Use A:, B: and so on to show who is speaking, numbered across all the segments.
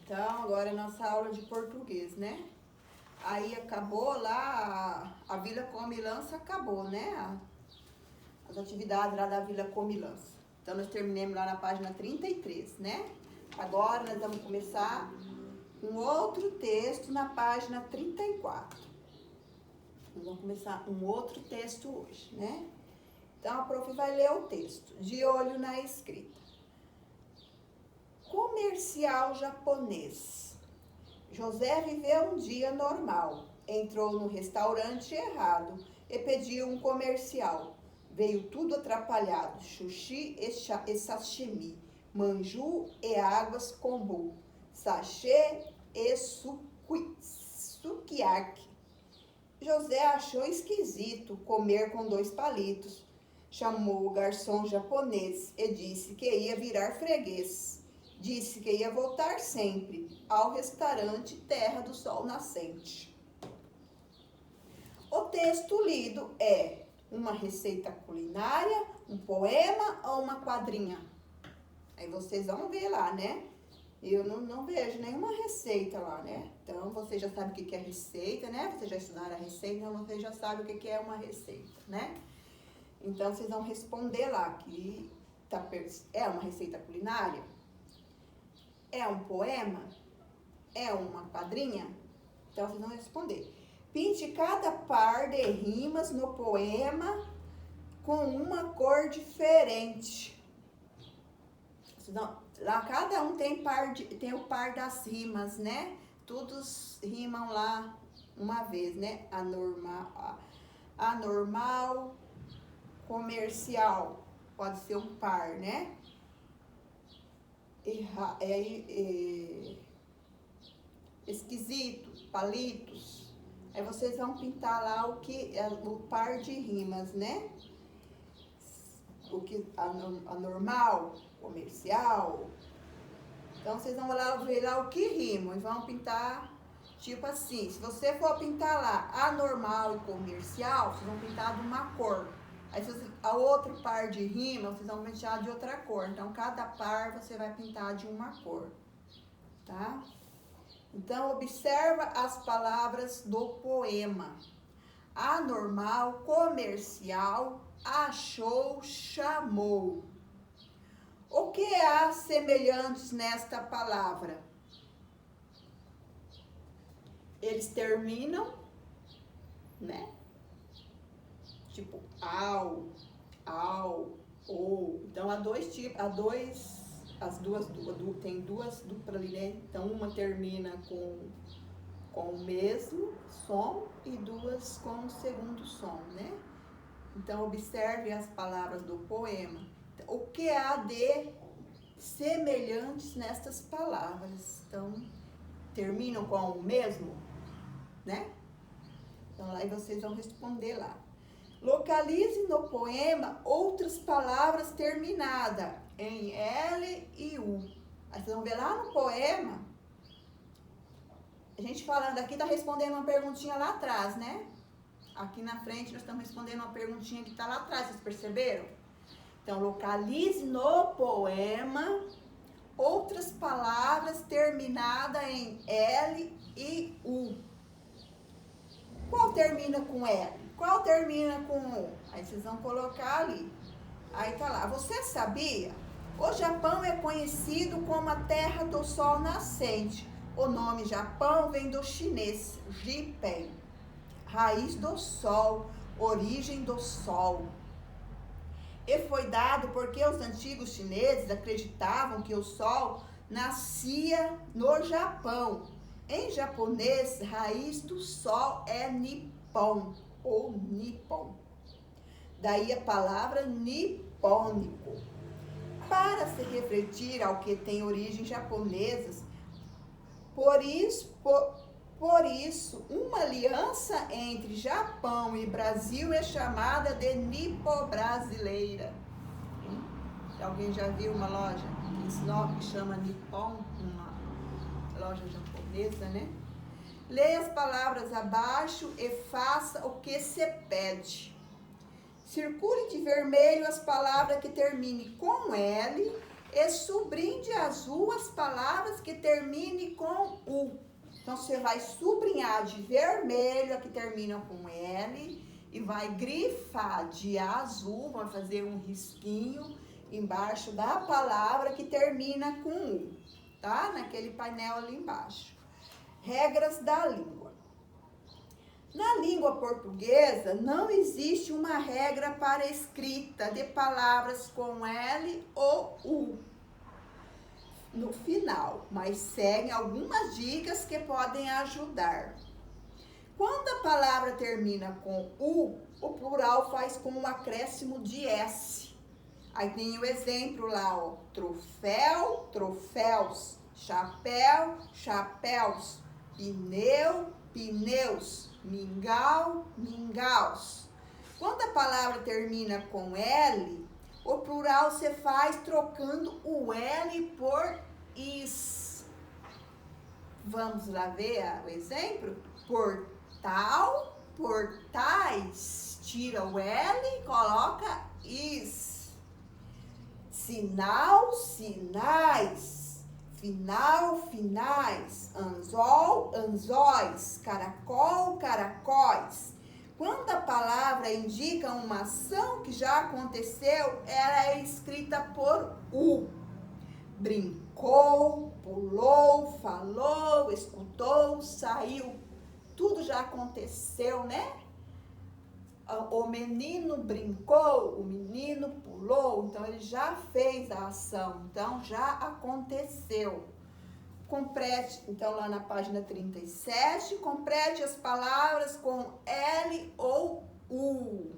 A: Então, agora é nossa aula de português, né? Aí acabou lá, a Vila Comilança acabou, né? As atividades lá da Vila Comilança. Então, nós terminamos lá na página 33, né? Agora, nós vamos começar um outro texto na página 34. Nós vamos começar um outro texto hoje, né? Então, a prof vai ler o texto, de olho na escrita. Comercial japonês. José viveu um dia normal. Entrou no restaurante errado e pediu um comercial. Veio tudo atrapalhado, sushi e sashimi, manju e águas kombu, sachê e sukiyaki. José achou esquisito comer com 2 palitos. Chamou o garçom japonês e disse que ia virar freguês. Disse que ia voltar sempre ao restaurante Terra do Sol Nascente. O texto lido é uma receita culinária, um poema ou uma quadrinha? Aí vocês vão ver lá, né? Eu não vejo nenhuma receita lá, né? Então, vocês já sabem o que é receita, né? Vocês já estudaram a receita, então vocês já sabem o que é uma receita, né? Então, vocês vão responder lá que é uma receita culinária? É um poema? É uma quadrinha? Então, vocês vão responder. Pinte cada par de rimas no poema com uma cor diferente. Lá cada um tem o par das rimas, né? Todos rimam lá uma vez, né? Anormal, comercial, pode ser um par, né? Esquisito, palitos. Aí vocês vão pintar lá o par de rimas, né? Anormal, comercial. Então vocês vão lá ver lá o que rima e vão pintar tipo assim. Se você for pintar lá anormal e comercial, vocês vão pintar de uma cor. Aí a outro par de rima, vocês vão pintar de outra cor. Então cada par você vai pintar de uma cor, tá? Então observa as palavras do poema. Anormal, comercial, achou, chamou. O que há semelhantes nesta palavra? Eles terminam, né? Tipo, ao, ou. Então, há dois tipos, tem duas duplas ali, né? Então, uma termina com o mesmo som e duas com o segundo som, né? Então, observe as palavras do poema. O que há de semelhantes nestas palavras? Então, terminam com o mesmo, né? Então, lá vocês vão responder lá. Localize no poema outras palavras terminadas em L e U. Aí vocês vão ver lá no poema, a gente falando aqui, tá respondendo uma perguntinha lá atrás, né? Aqui na frente nós estamos respondendo uma perguntinha que está lá atrás, vocês perceberam? Então, localize no poema outras palavras terminadas em L e U. Qual termina com L? Qual termina com U? Aí vocês vão colocar ali. Aí tá lá. Você sabia? O Japão é conhecido como a Terra do Sol Nascente. O nome Japão vem do chinês Jipen, raiz do sol, origem do sol. E foi dado porque os antigos chineses acreditavam que o sol nascia no Japão. Em japonês, raiz do sol é Nippon, ou Nippon. Daí a palavra nipônico. Para se refletir ao que tem origens japonesas, por isso, uma aliança entre Japão e Brasil é chamada de nipo-brasileira. Alguém já viu uma loja que chama Nippon, uma loja japonesa, né? Leia as palavras abaixo e faça o que se pede. Circule de vermelho as palavras que terminem com L e subrinde azul as palavras que terminem com U. Então, você vai sublinhar de vermelho a que termina com L e vai grifar de azul, vai fazer um risquinho embaixo da palavra que termina com U, tá? Naquele painel ali embaixo. Regras da língua. Na língua portuguesa, não existe uma regra para escrita de palavras com L ou U no final, mas seguem algumas dicas que podem ajudar. Quando a palavra termina com U, o plural faz com um acréscimo de S. Aí tem o exemplo lá, ó, troféu, troféus, chapéu, chapéus, pneu, pneus, mingau, mingaus. Quando a palavra termina com L, o plural você faz trocando o L por is. Vamos lá ver o exemplo? Portal, portais. Tira o L e coloca is. Sinal, sinais. Final, finais. Anzol, anzóis. Caracol, caracóis. Quando a palavra indica uma ação que já aconteceu, ela é escrita por U. Brincou, pulou, falou, escutou, saiu. Tudo já aconteceu, né? O menino brincou, o menino pulou, então ele já fez a ação, então já aconteceu. Complete, então lá na página 37, complete as palavras com L ou U.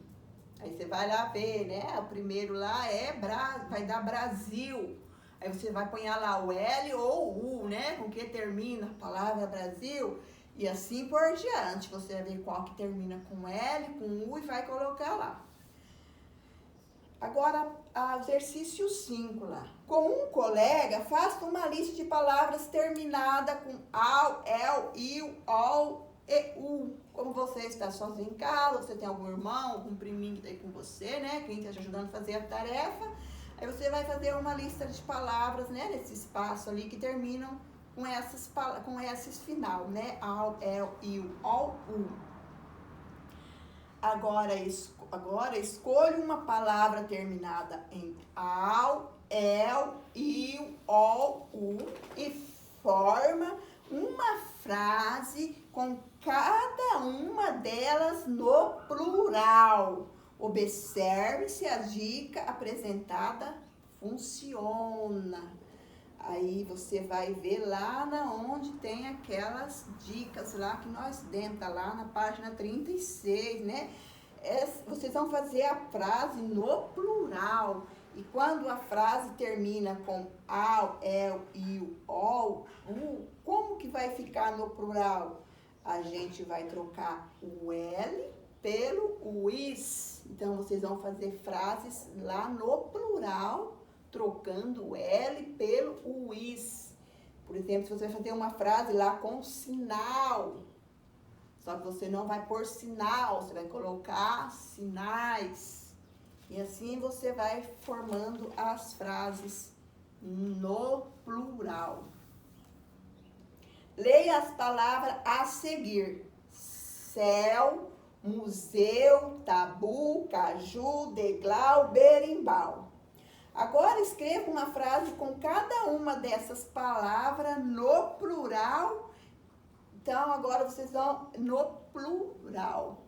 A: Aí você vai lá ver, né? O primeiro lá vai dar Brasil. Aí você vai pôr lá o L ou U, né? Com que termina a palavra Brasil. E assim por diante. Você vai ver qual que termina com L, com U e vai colocar lá. Agora, exercício 5 lá. Com um colega, faça uma lista de palavras terminada com AU, EL, IU, OL e U. Como você está sozinho em casa, você tem algum irmão, algum priminho que está aí com você, né? Quem está te ajudando a fazer a tarefa. Aí você vai fazer uma lista de palavras, né? Nesse espaço ali que terminam com esses final, né? AU, EL, IU, OL, U. Agora escolha uma palavra terminada em AU, EL, IU, OL, U e forma uma frase com cada uma delas no plural. Observe se a dica apresentada funciona. Aí você vai ver lá onde tem aquelas dicas lá que nós demos, tá lá na página 36, né? Vocês vão fazer a frase no plural. E quando a frase termina com AU, EL, IU, OL, U, como que vai ficar no plural? A gente vai trocar o L pelo o is. Então, vocês vão fazer frases lá no plural, trocando o L pelo o is. Por exemplo, se você vai fazer uma frase lá com sinal, só que você não vai pôr sinal, você vai colocar sinais. E assim você vai formando as frases no plural. Leia as palavras a seguir. Céu, museu, tabu, caju, deglau, berimbau. Agora escreva uma frase com cada uma dessas palavras no plural. Então, agora vocês vão no plural.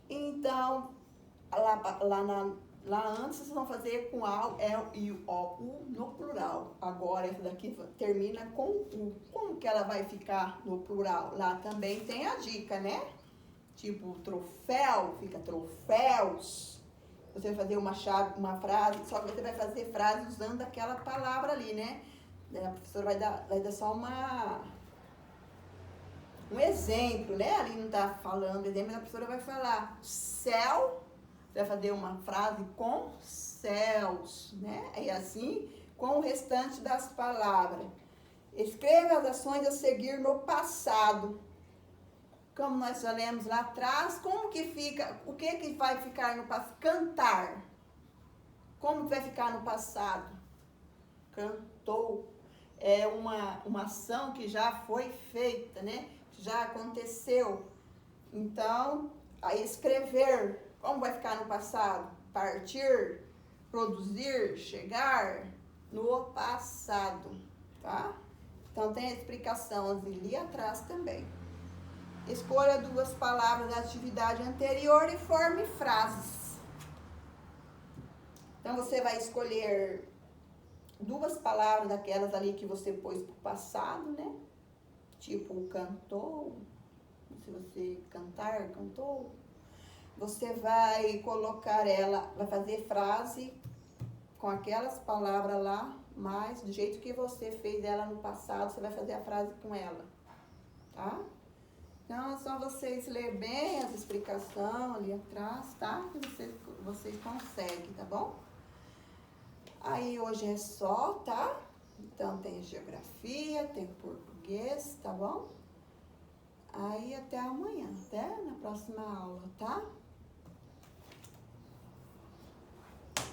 A: Então, lá antes vocês vão fazer com AU, EL, IU, OL, U no plural. Agora essa daqui termina com U. Como que ela vai ficar no plural? Lá também tem a dica, né? Tipo, troféu, fica troféus. Você vai fazer uma frase, só que você vai fazer frase usando aquela palavra ali, né? A professora vai dar só um exemplo, né? Ali não tá falando exemplo, mas a professora vai falar céu, você vai fazer uma frase com céus, né? E assim, com o restante das palavras. Escreva as ações a seguir no passado. Como nós já lemos lá atrás, como que fica, o que vai ficar no passado? Cantar. Como que vai ficar no passado? cantou. É uma ação que já foi feita, né? Já aconteceu. Então, aí escrever, como vai ficar no passado? Partir, produzir, chegar no passado, tá? Então tem a explicação ali atrás também. Escolha duas palavras da atividade anterior e forme frases. Então você vai escolher duas palavras daquelas ali que você pôs pro passado, né? Tipo cantou, se você cantar, cantou. Você vai colocar ela, vai fazer frase com aquelas palavras lá, mas do jeito que você fez ela no passado, você vai fazer a frase com ela, tá? Então, é só vocês lerem bem as explicações ali atrás, tá? Que vocês conseguem, tá bom? Aí, hoje é só, tá? Então, tem geografia, tem português, tá bom? Aí, até amanhã, até na próxima aula, tá?